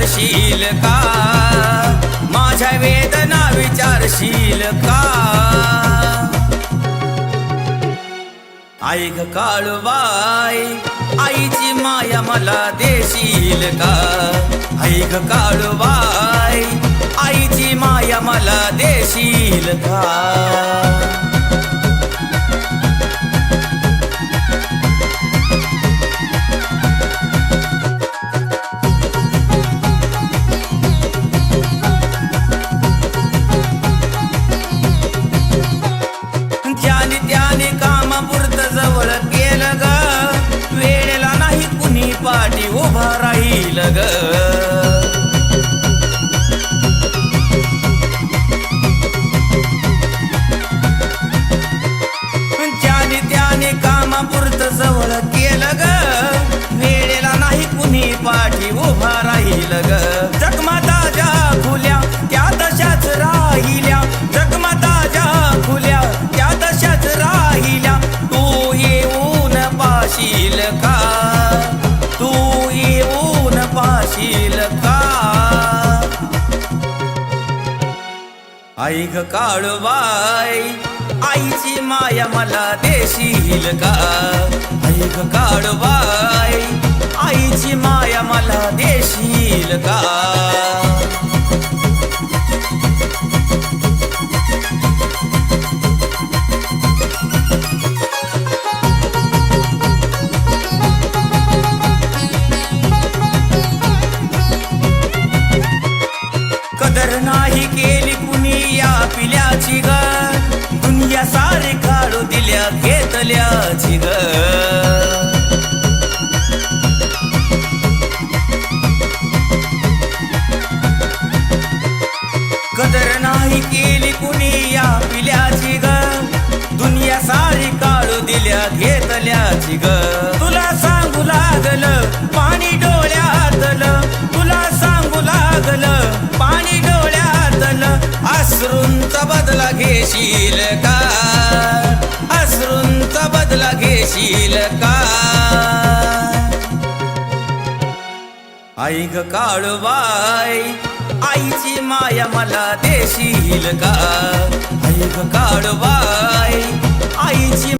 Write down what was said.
विचारशील का? माझ्या वेदना विचारशील का? आई ग काळूबाई, आईची माया मला देशील का? आई ग काळूबाई, आईची माया मला देशील का? त्याने कामापुरतं जवळ केलं ग, वेळेला नाही कुणी पाठी उभा राहील ग. त्याने कामापुरतं जवळ केलं ग, वेळेला नाही कुणी पाठी उभा राहील ग. जगमाताच्या खुल्या त्या तशाच राहिल्या, जगमाताच्या खुल्या त्या तशाच राहिल्या. तू येऊन पाशील का? तू येऊन पाशील का? आई ग काळूबाई, आईची माया मला देशील का? आई ग काळूबाई, आईची माया मला देशील का? कदर नाही केली कुणी या पिल्याची ग, दुनिया सारी काढू दिल्या घेतल्याची ग. कदर नाही केली कुणी या पिल्याची ग, दुनिया सारी काढू दिल्या घेतल्याची ग. तुला सांगू लागलं पाणी डोळ्यातलं, तुला सांगू लागलं पाणी डोळ्यातलं. अश्रूंचा बदला घेशील का? अश्रूंचा बदला घेशील का? आई ग काळूबाई, आईची माया मला देशील का? आई ग काळूबाई,